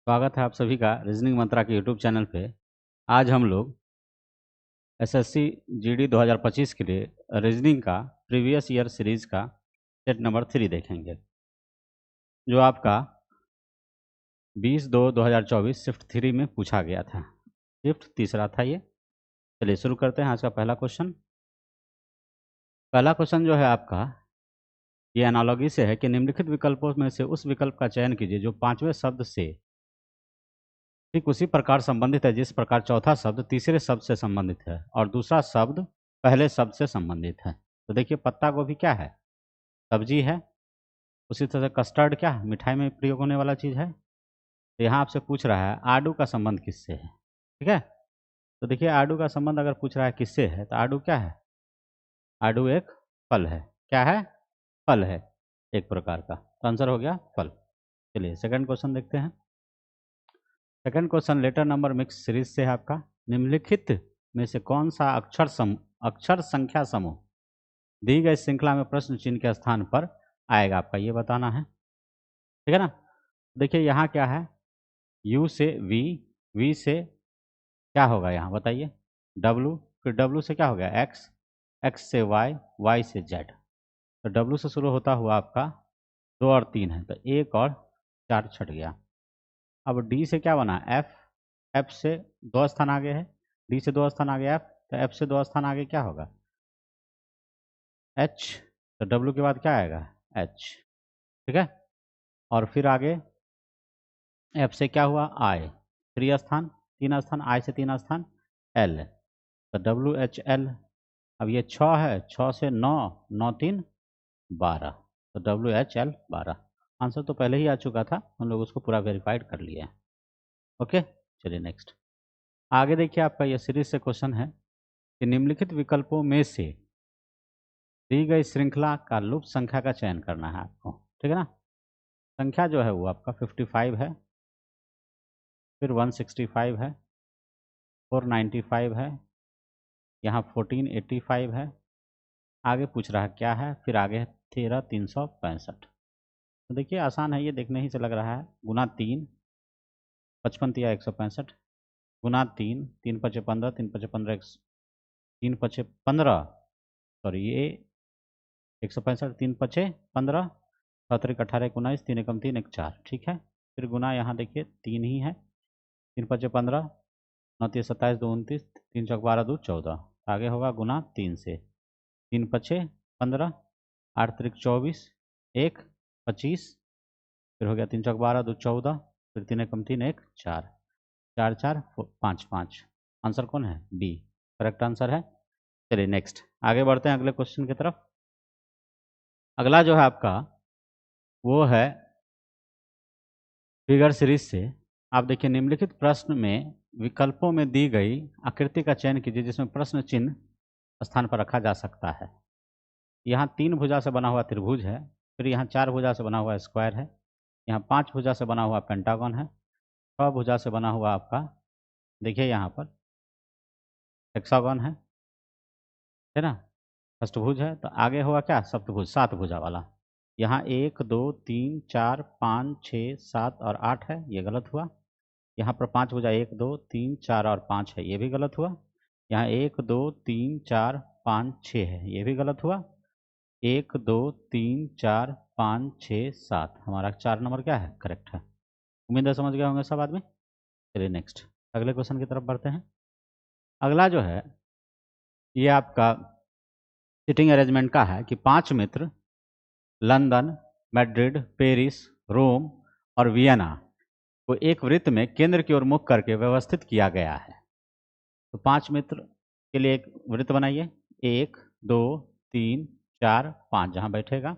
स्वागत है आप सभी का रीजनिंग मंत्रा के यूट्यूब चैनल पे। आज हम लोग एसएससी जीडी 2025 के लिए रीजनिंग का प्रीवियस ईयर सीरीज का सेट नंबर 3 देखेंगे, जो आपका 20/2/2024 शिफ्ट 3 में पूछा गया था। शिफ्ट तीसरा था ये। चलिए शुरू करते हैं आज का पहला क्वेश्चन। पहला क्वेश्चन जो है आपका, ये एनालॉगी से है कि निम्नलिखित विकल्पों में से उस विकल्प का चयन कीजिए जो पांचवें शब्द से ठीक उसी प्रकार संबंधित है जिस प्रकार चौथा शब्द तीसरे शब्द से संबंधित है और दूसरा शब्द पहले शब्द से संबंधित है। तो देखिए, पत्ता गोभी क्या है? सब्जी है। उसी तरह कस्टर्ड क्या है? मिठाई में प्रयोग होने वाला चीज़ है। तो यहाँ आपसे पूछ रहा है आडू का संबंध किससे है। ठीक है, तो देखिए आडू का संबंध अगर पूछ रहा है किससे है, तो आडू क्या है? आडू एक फल है। क्या है? फल है, एक प्रकार का। तो आंसर हो गया फल। चलिए सेकंड क्वेश्चन देखते हैं। Second question letter number mix series से है आपका। निम्नलिखित में से कौन सा अक्षर संख्या समूह दी गई श्रृंखला में प्रश्न चिन्ह के स्थान पर आएगा, आपका ये बताना है। ठीक है ना। देखिए यहाँ क्या है, यू से वी, वी से क्या होगा यहाँ बताइए, डब्लू, फिर डब्लू से क्या हो गया एक्स, एक्स से वाई, वाई से जेड। तो डब्लू से शुरू होता हुआ आपका 2 और 3 है, तो 1 और 4 छट गया। अब डी से क्या बना एफ, एफ से 2 स्थान आगे है, डी से 2 स्थान आगे एफ, तो एफ से 2 स्थान आगे क्या होगा एच। तो डब्लू के बाद क्या आएगा एच। ठीक है, और फिर आगे एफ से क्या हुआ आई, 3 स्थान, 3 स्थान, आई से 3 स्थान एल, तो डब्लू एच एल। अब ये 6 है, 6 से 9, 9 3 12, तो डब्लू एच एल 12। आंसर तो पहले ही आ चुका था, हम लोग उसको पूरा वेरीफाइड कर लिए हैं। ओके, चलिए नेक्स्ट। आगे देखिए, आपका ये सीरीज से क्वेश्चन है कि निम्नलिखित विकल्पों में से दी गई श्रृंखला का लुप्त संख्या का चयन करना है आपको। ठीक है ना। संख्या जो है वो आपका 55 है, फिर 165 है, 495 है, यहाँ 1485 है, आगे पूछ रहा है क्या है, फिर आगे है 13365। तो देखिए आसान है, ये देखने ही से लग रहा है। गुना 3, 55 तिया 165, गुना 3, 3 पचे 15, 3 पचे 15, 3 पचे 15, सॉरी ये 165, 3 पचे 15, 7 18 19, 3 एकम 3 1 4। ठीक है, फिर गुना यहाँ देखिए 3 ही है, 3 पचे 15, 9 3 27 2 29, 3 चौक 12 2 14। आगे होगा गुना 3 से, 3 पचे 15, 8 त्रिक 24, 1 25, फिर हो गया 3 चौक 12 2 14, फिर 3 एकम 3 1 4, 4 4 5 5। आंसर कौन है बी, करेक्ट आंसर है। चलिए नेक्स्ट आगे बढ़ते हैं अगले क्वेश्चन की तरफ। अगला जो है आपका वो है फिगर सीरीज से। आप देखिए, निम्नलिखित प्रश्न में विकल्पों में दी गई आकृति का चयन कीजिए जिसमें प्रश्न चिन्ह स्थान पर रखा जा सकता है। यहाँ 3 भुजा से बना हुआ त्रिभुज है, फिर यहाँ 4 भुजा से बना हुआ स्क्वायर है, यहाँ 5 भुजा से बना हुआ पेंटागन है, 6 भुजा से बना हुआ आपका देखिए यहाँ पर हेक्सागन है ना, अष्टभुज है। तो आगे होगा क्या सप्तभुज, 7 भुजा वाला। यहाँ 1 2 3 4 5 6 7 और 8 है, ये गलत हुआ। यहाँ पर 5 भुजा 1 2 3 4 और 5 है, ये भी गलत हुआ। यहाँ 1 2 3 4 5 6 है, ये भी गलत हुआ। 1 2 3 4 5 6 7, हमारा 4 नंबर क्या है करेक्ट है। उम्मीद है समझ गए होंगे सब आदमी। चलिए नेक्स्ट अगले क्वेश्चन की तरफ बढ़ते हैं। अगला जो है ये आपका सीटिंग अरेंजमेंट का है कि 5 मित्र लंदन, मैड्रिड, पेरिस, रोम और वियना को एक वृत्त में केंद्र की ओर मुख करके व्यवस्थित किया गया है। तो 5 मित्र के लिए एक वृत्त बनाइए, 1 2 3 4 5, जहां बैठेगा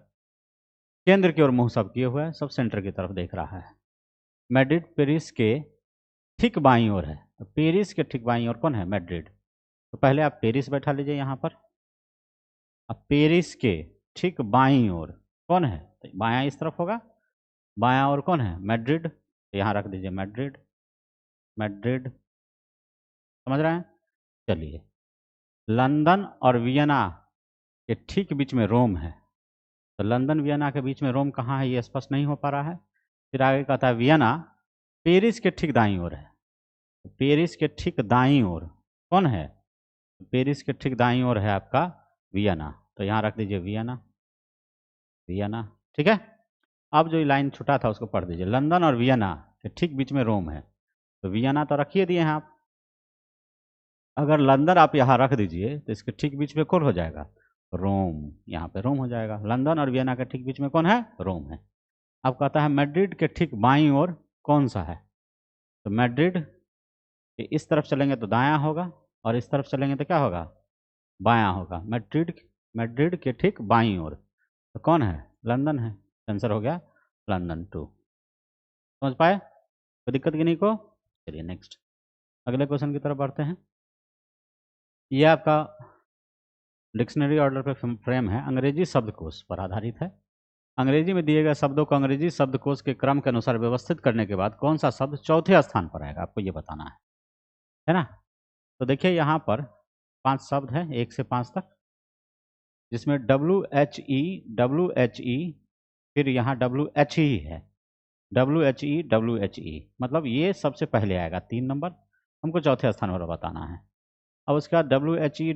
केंद्र की ओर मुंह सब किए हुए है, सब सेंटर की तरफ देख रहा है। मैड्रिड पेरिस के ठीक बाईं ओर है, तो पेरिस के ठीक बाईं ओर कौन है मैड्रिड। तो पहले आप पेरिस बैठा लीजिए यहाँ पर। अब पेरिस के ठीक बाईं ओर कौन है, तो बायां इस तरफ होगा, बायां ओर कौन है मैड्रिड, तो यहाँ रख दीजिए मैड्रिड, मैड्रिड समझ रहे हैं। चलिए लंदन और वियना के ठीक बीच में रोम है, तो लंदन वियना के बीच में रोम कहाँ है ये स्पष्ट नहीं हो पा रहा है। फिर आगे कहता है वियना पेरिस के ठीक दाईं ओर है। पेरिस के ठीक दाईं ओर कौन है? पेरिस के ठीक दाईं ओर है आपका वियना, तो यहाँ रख दीजिए वियना, वियना। ठीक है, अब जो लाइन छुटा था उसको पढ़ दीजिए। लंदन और वियना के ठीक बीच में रोम है, तो वियना तो रखिए दिए हैं आप। अगर लंदन आप यहाँ रख दीजिए तो इसके ठीक बीच में कौन हो जाएगा? रोम। यहाँ पे रोम हो जाएगा। लंदन और वियना के ठीक बीच में कौन है? रोम है। अब कहता है मैड्रिड के ठीक बाईं ओर कौन सा है? तो मैड्रिड के इस तरफ चलेंगे तो दायां होगा, और इस तरफ चलेंगे तो क्या होगा? बायां होगा। मैड्रिड, मैड्रिड के ठीक बाईं ओर तो कौन है? लंदन है। आंसर हो गया लंदन 2। समझ पाए? कोई दिक्कत की नहीं को? चलिए नेक्स्ट, अगले क्वेश्चन की तरफ बढ़ते हैं। ये आपका डिक्शनरी ऑर्डर पे फ्रेम है, अंग्रेजी शब्दकोश पर आधारित है। अंग्रेजी में दिए गए शब्दों को अंग्रेजी शब्दकोश के क्रम के अनुसार व्यवस्थित करने के बाद कौन सा शब्द चौथे स्थान पर आएगा, आपको ये बताना है ना? तो देखिए यहाँ पर 5 शब्द हैं 1 से 5 तक, जिसमें WHE, फिर यहाँ WHE है, WHE, मतलब ये सबसे पहले आएगा 3 नंबर, हमको चौथे स्थान पर बताना है। अब उसके बाद WHE,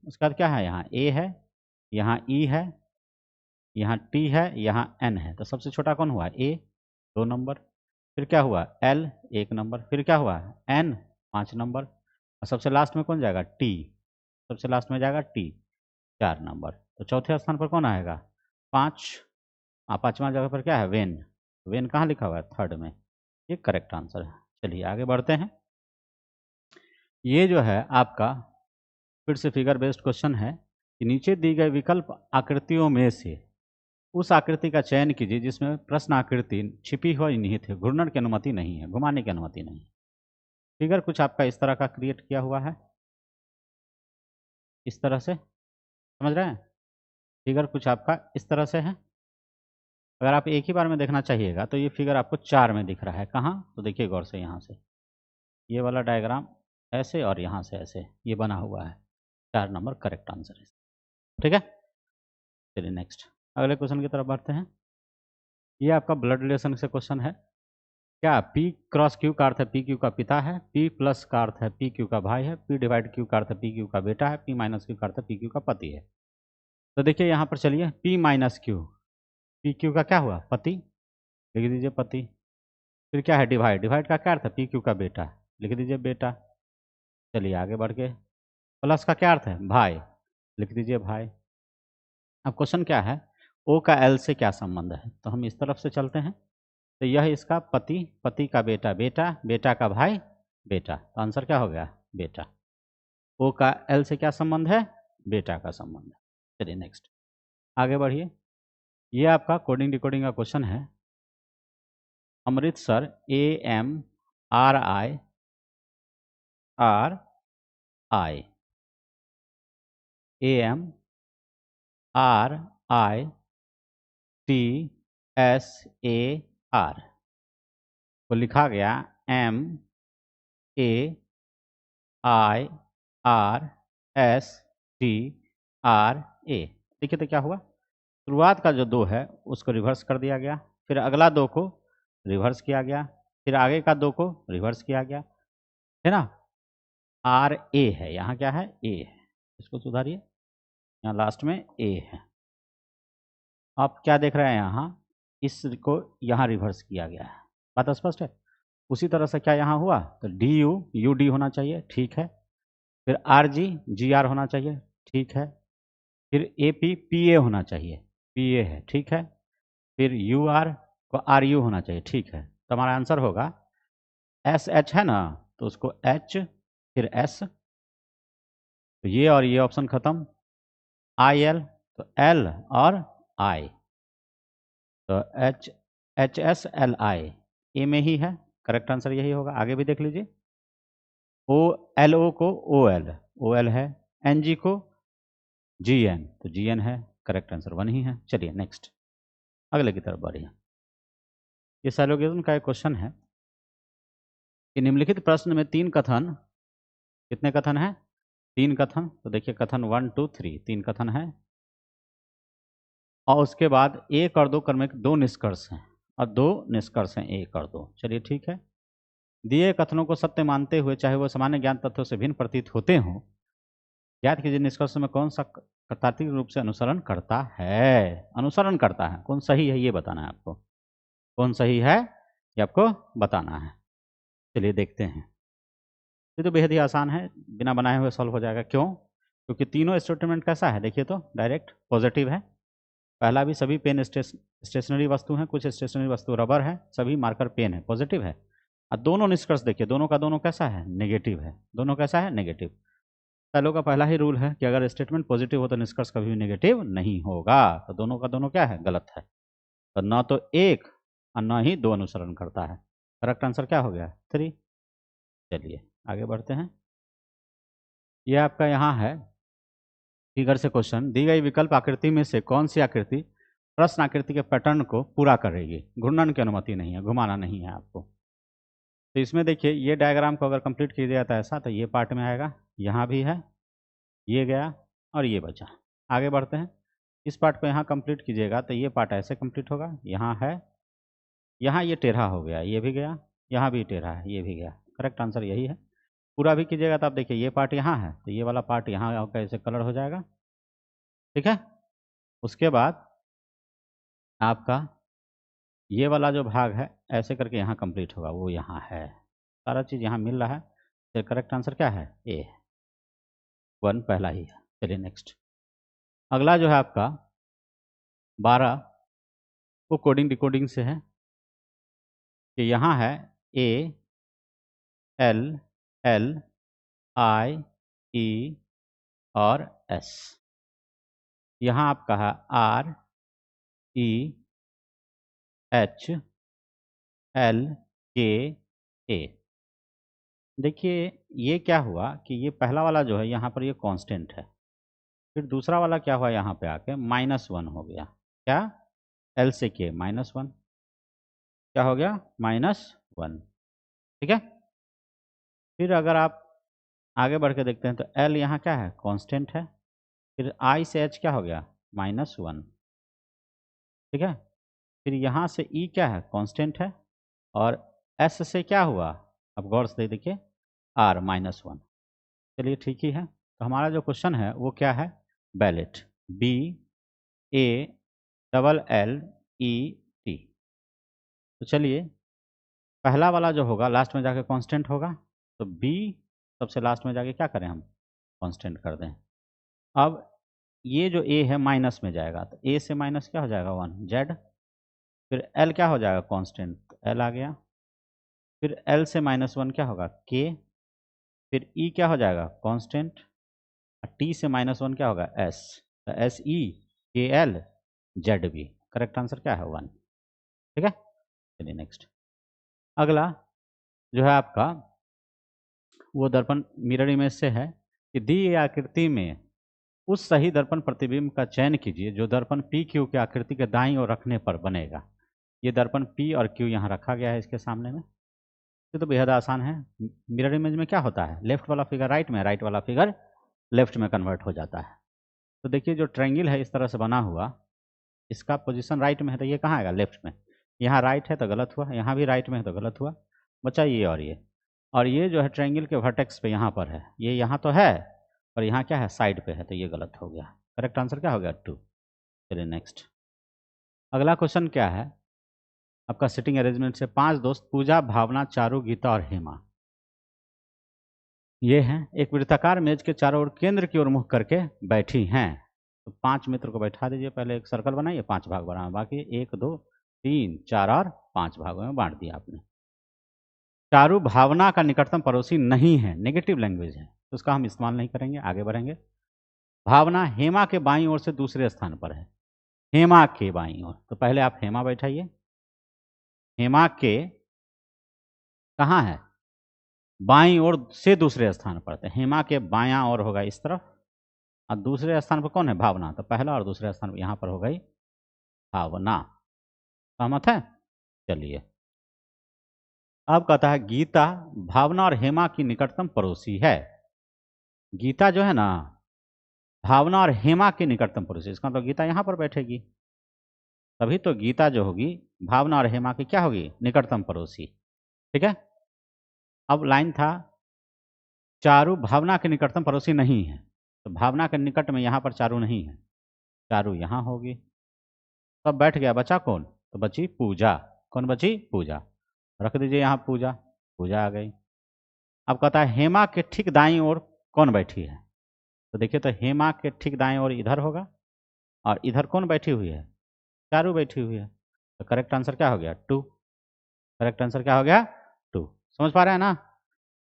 उसके बाद क्या है? यहाँ A है, यहाँ E है, यहाँ T है, यहाँ N है, तो सबसे छोटा कौन हुआ? A 2 नंबर, फिर क्या हुआ? L 1 नंबर, फिर क्या हुआ? N 5 नंबर, और सबसे लास्ट में कौन जाएगा? T, सबसे लास्ट में जाएगा T 4 नंबर। तो चौथे स्थान पर कौन आएगा? 5। 5वां जगह पर क्या है? वेन। वेन कहाँ लिखा हुआ है? 3rd में। ये करेक्ट आंसर है। चलिए आगे बढ़ते हैं। ये जो है आपका फिर से फिगर बेस्ड क्वेश्चन है कि नीचे दी गई विकल्प आकृतियों में से उस आकृति का चयन कीजिए जिसमें प्रश्न आकृति छिपी हुई निहित है, घूर्णन की अनुमति नहीं है, घुमाने की अनुमति नहीं है। फिगर कुछ आपका इस तरह का क्रिएट किया हुआ है, इस तरह से, समझ रहे हैं? फिगर कुछ आपका इस तरह से है। अगर आप एक ही बार में देखना चाहिएगा तो ये फिगर आपको 4 में दिख रहा है। कहाँ? तो देखिए गौर से, यहाँ से ये वाला डायग्राम ऐसे, और यहाँ से ऐसे ये बना हुआ है। 4 नंबर करेक्ट आंसर है। ठीक है, चलिए नेक्स्ट, अगले क्वेश्चन की तरफ बढ़ते हैं। ये आपका ब्लड रिलेशन से क्वेश्चन है। क्या P क्रॉस Q का अर्थ है P Q का पिता है, P प्लस का अर्थ है P Q का भाई है, P डिवाइड Q का अर्थ है P Q का बेटा है, P माइनस Q का अर्थ है P Q का पति है। तो देखिए यहाँ पर चलिए, P minus Q, P Q का क्या हुआ? पति, लिख दीजिए पति। फिर क्या है? डिवाइड, डिवाइड का क्या अर्थ है? P Q का बेटा, लिख दीजिए बेटा। चलिए आगे बढ़ के, प्लस का क्या अर्थ है? भाई, लिख दीजिए भाई। अब क्वेश्चन क्या है? O का L से क्या संबंध है? तो हम इस तरफ से चलते हैं, तो यह इसका पति, पति का बेटा बेटा, बेटा का भाई बेटा, तो आंसर क्या हो गया? बेटा। O का L से क्या संबंध है? बेटा का संबंध है। चलिए नेक्स्ट, आगे बढ़िए। ये आपका कोडिंग डिकोडिंग का क्वेश्चन है। अमृतसर AMRI AMRITSAR को लिखा गया MAIRSTRA। देखिए तो क्या हुआ? शुरुआत का जो 2 है उसको रिवर्स कर दिया गया, फिर अगला 2 को रिवर्स किया गया, फिर आगे का 2 को रिवर्स किया गया, है ना? RA है, यहाँ क्या है? A है, इसको सुधारिए, यहाँ लास्ट में A है। आप क्या देख रहे हैं? यहाँ इसको यहाँ रिवर्स किया गया है, बात स्पष्ट है? उसी तरह से क्या यहाँ हुआ? तो DU UD होना चाहिए, ठीक है। फिर RG GR होना चाहिए, ठीक है। फिर AP PA होना चाहिए, PA है, ठीक है। फिर UR को RU होना चाहिए, ठीक है। तो हमारा आंसर होगा SH है ना, तो उसको H, फिर S, तो ये और ये ऑप्शन खत्म। IL तो L और I, तो HSLI ए में ही है, करेक्ट आंसर यही होगा। आगे भी देख लीजिए, OLO को OL है, NG को GN, तो GN है, करेक्ट आंसर 1 ही है। चलिए नेक्स्ट, अगले की तरफ बढ़िए। ये सैलोगेज्म का एक क्वेश्चन है कि निम्नलिखित प्रश्न में 3 कथन, कितने कथन है? 3 कथन। तो देखिए कथन 1 2 3, 3 कथन है, और उसके बाद 1 और 2 क्रमिक 2 निष्कर्ष हैं, और 2 निष्कर्ष हैं, ए कर दो। चलिए ठीक है। दिए कथनों को सत्य मानते हुए चाहे वो सामान्य ज्ञान तत्वों से भिन्न प्रतीत होते हों, ज्ञात कीजिए निष्कर्ष में कौन सा तार्किक रूप से अनुसरण करता है। अनुसरण करता है, कौन सही है ये बताना है आपको, कौन सही है ये आपको बताना है। चलिए देखते हैं। ये तो बेहद ही आसान है, बिना बनाए हुए सॉल्व हो जाएगा। क्यों? क्योंकि तीनों स्टेटमेंट कैसा है, देखिए तो डायरेक्ट पॉजिटिव है। पहला भी सभी पेन स्टेशनरी वस्तु हैं, कुछ स्टेशनरी वस्तु रबर है, सभी मार्कर पेन है, पॉजिटिव है। और दोनों निष्कर्ष देखिए, दोनों का दोनों कैसा है, नेगेटिव है। दोनों कैसा है, नेगेटिव। पहलों का पहला ही रूल है कि अगर स्टेटमेंट पॉजिटिव हो तो निष्कर्ष कभी भी नेगेटिव नहीं होगा। तो दोनों का दोनों क्या है, गलत है। तो न तो 1 और न ही 2 अनुसरण करता है। करेक्ट आंसर क्या हो गया, 3। चलिए आगे बढ़ते हैं। ये आपका यहाँ है फिगर से क्वेश्चन, दी गई विकल्प आकृति में से कौन सी आकृति प्रश्न आकृति के पैटर्न को पूरा करेगी। घूर्णन की अनुमति नहीं है, घुमाना नहीं है आपको। तो इसमें देखिए, ये डायग्राम को अगर कंप्लीट किया जाता है ऐसा, तो ये पार्ट में आएगा, यहाँ भी है, ये गया और ये बचा। आगे बढ़ते हैं। इस पार्ट को यहाँ कंप्लीट कीजिएगा तो ये पार्ट ऐसे कंप्लीट होगा, यहाँ है, यहाँ ये टेढ़ा हो गया, ये भी गया, यहाँ भी टेढ़ा है, ये भी गया। करेक्ट आंसर यही है। पूरा भी कीजिएगा तो आप देखिए, ये पार्ट यहाँ है तो ये वाला पार्ट यहाँ आकर ऐसे कलर हो जाएगा, ठीक है। उसके बाद आपका ये वाला जो भाग है ऐसे करके यहाँ कंप्लीट होगा, वो यहाँ है, सारा चीज़ यहाँ मिल रहा है। तो करेक्ट आंसर क्या है, ए, 1 पहला ही है। चलिए नेक्स्ट। अगला जो है आपका 12, वो कोडिंग डिकोडिंग से है कि यहाँ है ए एल एल आई ई और एस। यहाँ आपका है आर ई एच एल के ए। देखिए ये क्या हुआ कि ये पहला वाला जो है यहाँ पर ये कांस्टेंट है, फिर दूसरा वाला क्या हुआ, यहाँ पे आके -1 हो गया। क्या, एल से के -1, क्या हो गया, -1, ठीक है। फिर अगर आप आगे बढ़ के देखते हैं तो एल यहाँ क्या है, कांस्टेंट है। फिर आई से एच क्या हो गया, -1, ठीक है। फिर यहाँ से ई क्या है, कांस्टेंट है। और एस से क्या हुआ, अब गौर से देखिए, आर -1। चलिए ठीक ही है। तो हमारा जो क्वेश्चन है वो क्या है, ballot, B A double L E T. तो चलिए पहला वाला जो होगा लास्ट में जाके कांस्टेंट होगा, तो बी सबसे लास्ट में जाके क्या करें हम, कांस्टेंट कर दें। अब ये जो ए है माइनस में जाएगा, तो ए से माइनस क्या हो जाएगा, 1, जेड। फिर एल क्या हो जाएगा, कांस्टेंट, तो एल आ गया। फिर एल से -1 क्या होगा, के। फिर ई क्या हो जाएगा, कांस्टेंट। टी से -1 क्या होगा, एस। तो S E K L Z B. Correct answer क्या है, 1, ठीक है। चलिए नेक्स्ट। अगला जो है आपका वो दर्पण मिरर इमेज से है कि दी गई आकृति में उस सही दर्पण प्रतिबिंब का चयन कीजिए जो दर्पण पी क्यू की आकृति के दाईं ओर रखने पर बनेगा। ये दर्पण पी और क्यू यहाँ रखा गया है इसके सामने में। ये तो बेहद आसान है। मिरर इमेज में क्या होता है, लेफ्ट वाला फिगर राइट में, राइट वाला फिगर लेफ्ट में कन्वर्ट हो जाता है। तो देखिए जो ट्रायंगल है इस तरह से बना हुआ, इसका पोजीशन राइट में है तो ये कहाँ आएगा, लेफ्ट में। यहाँ राइट है तो गलत हुआ, यहाँ भी राइट में है तो गलत हुआ, बचा ये और ये। और ये जो है ट्रायंगल के वर्टेक्स पे यहाँ पर है, ये यहाँ तो है और यहाँ क्या है, साइड पे है, तो ये गलत हो गया। करेक्ट आंसर क्या हो गया, 2। चलिए नेक्स्ट। अगला क्वेश्चन क्या है आपका, सिटिंग अरेंजमेंट से 5 दोस्त पूजा, भावना, चारू, गीता और हेमा ये हैं एक वृत्ताकार मेज के चारों ओर केंद्र की ओर मुख करके बैठी हैं। तो 5 मित्र को बैठा दीजिए, पहले एक सर्कल बनाइए, 5 भाग बना, बाकी 1 2 3 4 और 5 भागों में बांट दिया आपने। चारू भावना का निकटतम पड़ोसी नहीं है, नेगेटिव लैंग्वेज है, तो उसका हम इस्तेमाल नहीं करेंगे, आगे बढ़ेंगे। भावना हेमा के बाईं ओर से दूसरे स्थान पर है, हेमा के बाईं ओर, तो पहले आप हेमा बैठाइए। हेमा के कहाँ है, बाईं ओर से दूसरे स्थान पर, तो हेमा के बायां ओर होगा इस तरफ, और दूसरे स्थान पर कौन है, भावना, तो पहला और दूसरा स्थान यहाँ पर हो गई भावना। सहमत है। चलिए अब कहता है गीता भावना और हेमा की निकटतम पड़ोसी है। गीता जो है ना भावना और हेमा की निकटतम पड़ोसी, इसका मतलब गीता यहाँ पर बैठेगी। तभी तो गीता जो होगी भावना और हेमा की क्या होगी, निकटतम पड़ोसी। ठीक है। अब लाइन था चारू भावना के निकटतम पड़ोसी नहीं है, तो भावना के निकट में यहाँ पर चारू नहीं है, चारू यहाँ होगी। सब बैठ गया, बचा कौन, तो बची पूजा। कौन बची, पूजा। रख दीजिए यहाँ पूजा, पूजा आ गई। अब कहता है हेमा के ठीक दाईं ओर कौन बैठी है, तो देखिए तो हेमा के ठीक दाईं ओर इधर होगा, और इधर कौन बैठी हुई है, चारू बैठी हुई है। तो करेक्ट आंसर क्या हो गया, 2। करेक्ट आंसर क्या हो गया, 2। समझ पा रहे हैं ना।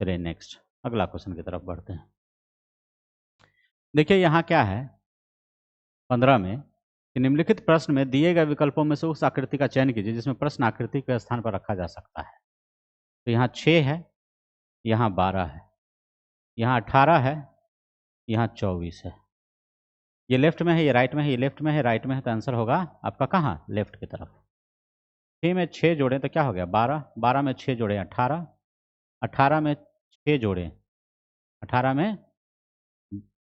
चलिए नेक्स्ट अगला क्वेश्चन की तरफ बढ़ते हैं। देखिए यहाँ क्या है 15 में कि निम्नलिखित प्रश्न में दिए गए विकल्पों में से उस आकृति का चयन कीजिए जिसमें प्रश्न आकृति के स्थान पर रखा जा सकता है। तो यहाँ 6 है, यहाँ 12 है, यहाँ 18 है, यहाँ 24 है। ये लेफ्ट में है, ये राइट में है, ये लेफ्ट में है, राइट में है, तो आंसर होगा आपका कहाँ, लेफ्ट की तरफ। 6 में 6 जोड़े तो क्या हो गया 12, 12 में 6 जोड़े 18, 18 में 6 जोड़े 18 में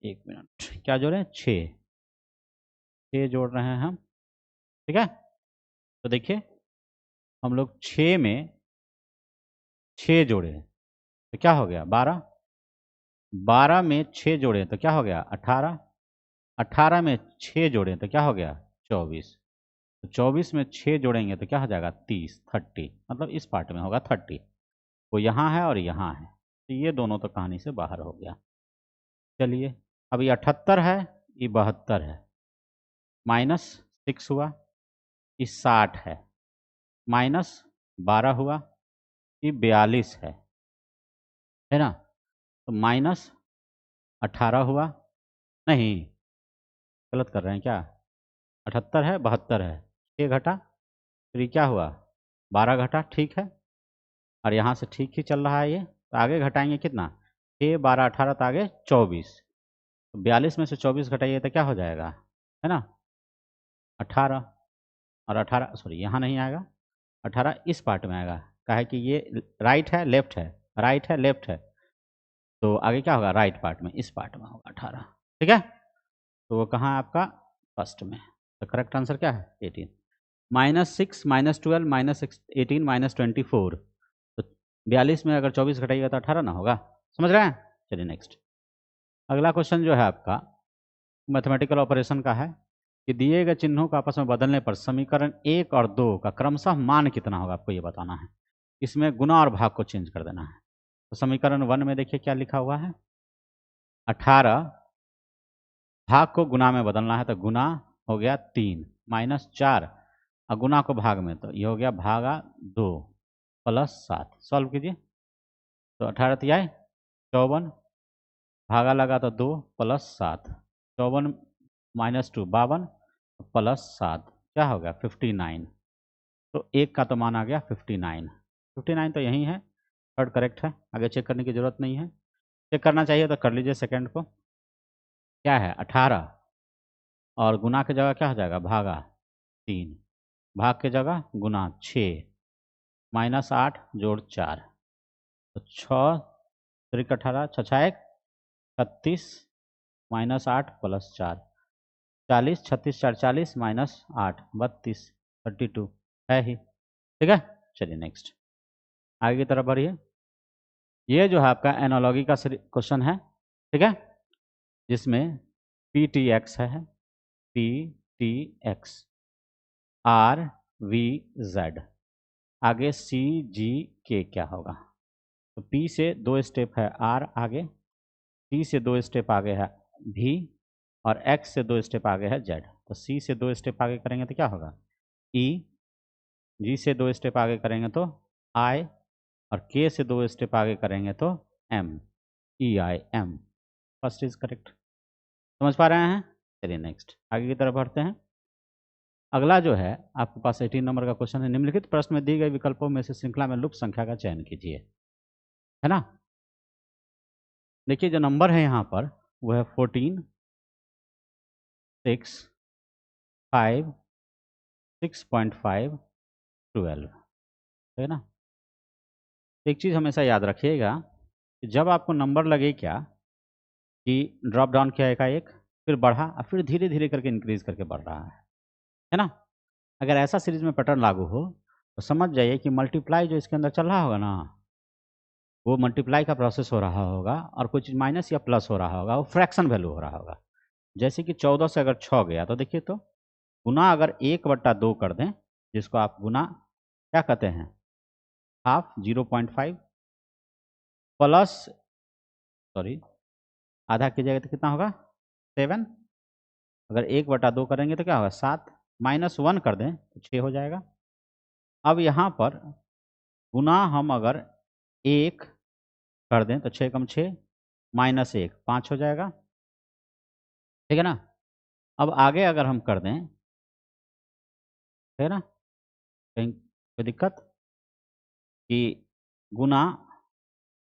1 मिनट क्या जोड़े 6 जोड़ रहे हैं हम। ठीक है। तो देखिए हम लोग 6 में 6 जोड़े तो क्या हो गया 12, 12 में 6 जोड़े तो क्या हो गया 18, 18 में 6 जोड़े तो क्या हो गया 24, तो 24 में 6 जोड़ेंगे तो क्या हो जाएगा 30, 30, मतलब इस पार्ट में होगा 30। वो यहाँ है और यहाँ है, तो ये दोनों तो कहानी से बाहर हो गया। चलिए अब ये 78 है, ये 72 है, -6 हुआ, ये 60 है, -12 हुआ, ये 42 है ना। तो -18 हुआ, नहीं गलत कर रहे हैं क्या, 78 है 72 है, 6 घटा, फिर ये क्या हुआ 12 घटा, ठीक है। और यहाँ से ठीक ही चल रहा है ये, तो आगे घटाएंगे कितना 6 12 18, तो आगे 24, तो 42 में से 24 घटाइए तो क्या हो जाएगा, है ना 18। और 18 सॉरी यहाँ नहीं आएगा, 18 इस पार्ट में आएगा, क्या है कि ये राइट है लेफ्ट है, राइट है लेफ्ट है, तो आगे क्या होगा राइट पार्ट में, इस पार्ट में होगा 18। ठीक है। तो वो कहाँ है आपका फर्स्ट में। तो करेक्ट आंसर क्या है 18। -6 -12 -18 -24, तो 42 में अगर 24 घटाइएगा तो 18 ना होगा। समझ रहे हैं। चलिए नेक्स्ट अगला क्वेश्चन जो है आपका मैथमेटिकल ऑपरेशन का है कि दिए गए चिन्हों को आपस में बदलने पर समीकरण 1 और 2 का क्रमशः मान कितना होगा, आपको ये बताना है। इसमें गुना और भाग को चेंज कर देना है। तो समीकरण 1 में देखिए क्या लिखा हुआ है 18, भाग को गुना में बदलना है, तो गुना हो गया 3 -4, और गुना को भाग में, तो ये हो गया भागा 2 +7। सॉल्व कीजिए तो 18 तियाई 54, भागा लगा तो 2 +7, 54 -2 52 +7 क्या हो गया 59। तो एक का तो मान आ गया 59, 59 तो यही है, थर्ड करेक्ट है, आगे चेक करने की जरूरत नहीं है। चेक करना चाहिए तो कर लीजिए सेकंड को, क्या है 18 और गुना की जगह क्या हो जाएगा भागा 3, भाग की जगह गुना 6, -8 जोड़ 4, तो 6 3 18 6 1 36, -8 +4 40, 36 4 40 -8 32 32 है ही। ठीक है। चलिए नेक्स्ट आगे की तरफ बढ़िए। ये जो है आपका एनालॉगी का क्वेश्चन है, ठीक है, जिसमें पी टी एक्स है, P T X R V Z, आगे सी जी के क्या होगा। तो पी से 2 स्टेप है आर आगे, टी से 2 स्टेप आगे है भी, और एक्स से 2 स्टेप आगे है जेड। तो सी से 2 स्टेप आगे करेंगे तो क्या होगा ई, जी से 2 स्टेप आगे करेंगे तो आई, और के से 2 स्टेप आगे करेंगे तो M, E I M. First is correct. समझ पा रहे हैं। चलिए नेक्स्ट आगे की तरफ बढ़ते हैं। अगला जो है आपके पास 18 नंबर का क्वेश्चन है, निम्नलिखित प्रश्न में दी गई विकल्पों में से श्रृंखला में लुप्त संख्या का चयन कीजिए, है ना। देखिए जो नंबर है यहाँ पर वो है 14 6 5 6.5 12, है ना। एक चीज़ हमेशा याद रखिएगा कि जब आपको नंबर लगे क्या कि ड्रॉप डाउन किया एकाएक, फिर बढ़ा और फिर धीरे धीरे करके इंक्रीज करके बढ़ रहा है ना। अगर ऐसा सीरीज में पैटर्न लागू हो तो समझ जाइए कि मल्टीप्लाई जो इसके अंदर चल रहा होगा ना, वो मल्टीप्लाई का प्रोसेस हो रहा होगा और कुछ चीज़ माइनस या प्लस हो रहा होगा, वो फ्रैक्शन वैल्यू हो रहा होगा। जैसे कि 14 से अगर 6 गया तो देखिए तो गुना अगर 1/2 कर दें, जिसको आप गुना क्या कहते हैं, हाफ 0.5 प्लस, सॉरी, आधा कीजिएगा तो कितना होगा 7। अगर 1/2 करेंगे तो क्या होगा 7, -1 कर दें तो 6 हो जाएगा। अब यहाँ पर गुना हम अगर 1 कर दें तो 6 कम 6 -1 5 हो जाएगा, ठीक है ना। अब आगे अगर हम कर दें, ठीक है ना, कहीं कोई दिक्कत कि गुना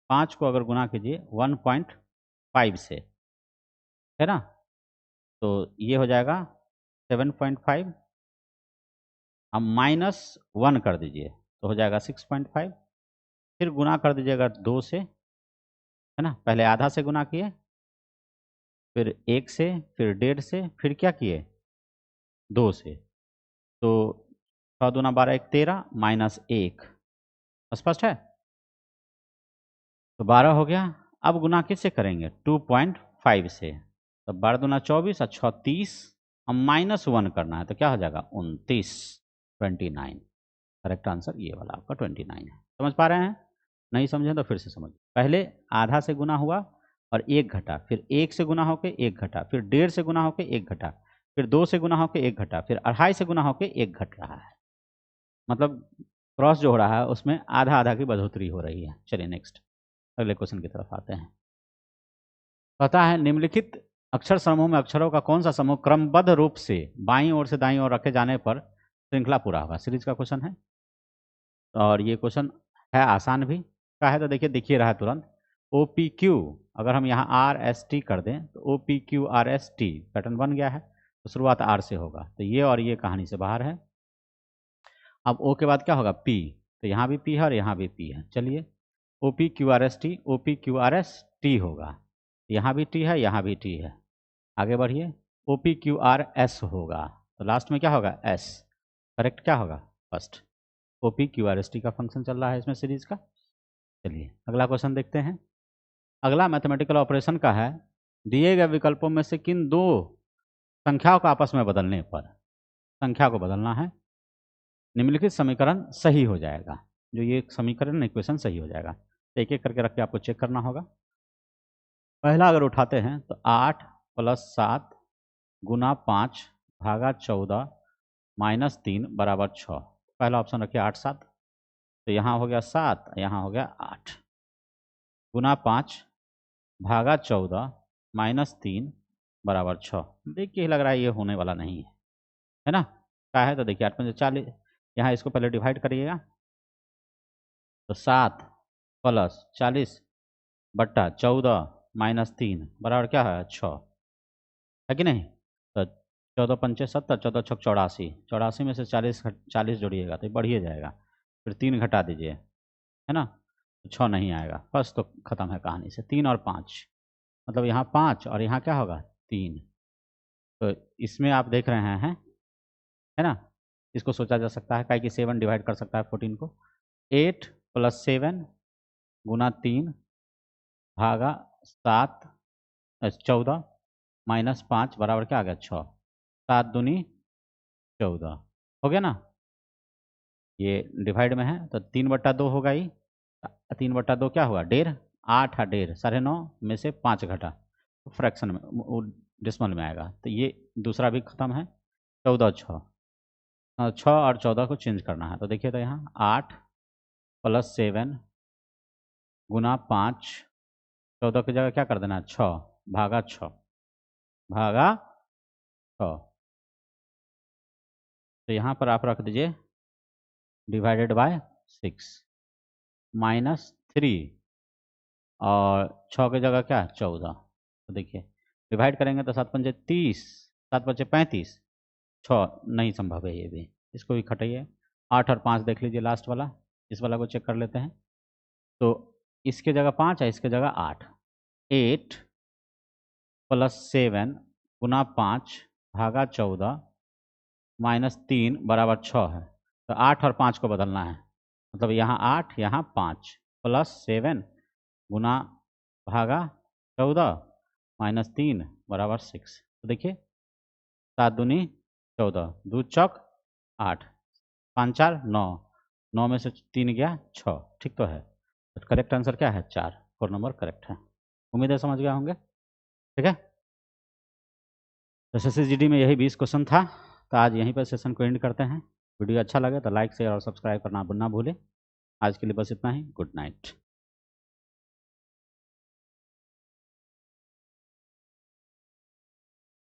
5 को अगर गुना कीजिए 1.5 से, है ना, तो ये हो जाएगा 7.5। अब -1 कर दीजिए तो हो जाएगा 6.5। फिर गुना कर दीजिएगा 2 से, है ना, पहले आधा से गुना किए, फिर 1 से, फिर 1.5 से, फिर क्या किए 2 से, तो 6 दूना 12 1 13 -1, स्पष्ट है। तो 12 हो गया। अब गुना किससे करेंगे 2.5 से, तो 12 दूना 24 और 6 30, अब -1 करना है तो क्या हो जाएगा 29, 29। करेक्ट आंसर ये वाला आपका 29 है। समझ पा रहे हैं? नहीं समझे तो फिर से समझ। पहले आधा से गुना हुआ और 1 घटा, फिर 1 से गुना होकर 1 घटा, फिर 1.5 से गुना होकर 1 घटा, फिर 2 से गुना होकर 1 घटा, फिर 2.5 से गुना होकर 1 घट रहा है। मतलब क्रॉस जो हो रहा है उसमें आधा आधा की बढ़ोतरी हो रही है। चलिए नेक्स्ट अगले क्वेश्चन की तरफ आते हैं। पता है निम्नलिखित अक्षर समूह में अक्षरों का कौन सा समूह क्रमबद्ध रूप से बाईं ओर से दाईं ओर रखे जाने पर श्रृंखला पूरा होगा। सीरीज का क्वेश्चन है और ये क्वेश्चन है आसान भी का है, तो देखिए दिखिए रहा है तुरंत। ओ पी क्यू, अगर हम यहाँ आर एस टी कर दें तो O P Q R S T pattern बन गया है, तो शुरुआत आर से होगा, तो ये और ये कहानी से बाहर है। अब ओ के बाद क्या होगा पी, तो यहाँ भी पी है और यहाँ भी पी है। चलिए O P Q R S T, O P Q R S T होगा, यहाँ भी टी है यहाँ भी टी है। आगे बढ़िए, O P Q R S होगा, तो लास्ट में क्या होगा एस। करेक्ट क्या होगा first. O P Q R S T का फंक्शन चल रहा है इसमें सीरीज का। चलिए अगला क्वेश्चन देखते हैं। अगला मैथमेटिकल ऑपरेशन का है। दिए गए विकल्पों में से किन दो संख्याओं को आपस में बदलने पर संख्या को बदलना है, निम्नलिखित समीकरण सही हो जाएगा। जो ये समीकरण इक्वेशन सही हो जाएगा, तो एक एक करके रख के आपको चेक करना होगा। पहला अगर उठाते हैं तो 8 + 7 गुना 5 भागा 14 -3 बराबर 6। पहला ऑप्शन रखिए 8 7, तो यहाँ हो गया 7, यहाँ हो गया 8 गुना 5 भागा 14 -3 बराबर 6। देख के ही लग रहा है ये होने वाला नहीं है ना। क्या है तो देखिए 8 5 40, यहाँ इसको पहले डिवाइड करिएगा, तो 7 + 40/14 -3 बराबर क्या है 6, है कि नहीं। तो 14 पंचे 70, 14 छक 84, 84 में से 40 जोड़िएगा तो बढ़िए जाएगा, फिर 3 घटा दीजिए, है ना, तो 6 नहीं आएगा, बस तो खत्म है कहानी से। 3 और 5 मतलब यहाँ 5 और यहाँ क्या होगा 3, तो इसमें आप देख रहे हैं, है ना। इसको सोचा जा सकता है काहे कि 7 डिवाइड कर सकता है 14 को। 8 + 7 गुना 3 भागा 7 14 -5 बराबर क्या आ गया 6, 7 दूनी 14 हो गया ना। ये डिवाइड में है तो 3/2 होगा ही, 3/2 क्या हुआ 1.5, 8 और 1.5 9.5 में से 5 घटा, तो फ्रैक्शन में वो डिसमल में आएगा, तो ये दूसरा भी खत्म है। 14 6, 6 और 14 को चेंज करना है, तो देखिए तो यहाँ 8 + 7 गुना 5, 14 की जगह क्या कर देना है 6 भागा 6 भागा 6, तो यहाँ पर आप रख दीजिए डिवाइडेड बाय 6 -3 और 6 की जगह क्या है 14, तो देखिए डिवाइड करेंगे तो 7 पंजे 30, 7 बचे 35, 6 नहीं संभव है ये भी, इसको भी खटाइए। 8 और 5 देख लीजिए लास्ट वाला, इस वाला को चेक कर लेते हैं, तो इसके जगह 5 है इसके जगह 8, 8 + 7 गुना 5 भागा 14 -3 बराबर 6 है, तो 8 और 5 को बदलना है। मतलब यहाँ 8 यहाँ 5 प्लस 7 गुना भागा 14 -3 बराबर 6। तो देखिए 7 दूनी 14, 2 चौक 8, 5 4 9, 9 में से 3 गया 6, ठीक तो है। तो करेक्ट आंसर क्या है? 4, 4 नंबर करेक्ट है। उम्मीद है समझ गए होंगे, ठीक है। तो SSCGD में यही 20 क्वेश्चन था। तो आज यहीं पर सेशन को एंड करते हैं। वीडियो अच्छा लगे तो लाइक शेयर और सब्सक्राइब करना ना भूलें। आज के लिए बस इतना ही। Good night.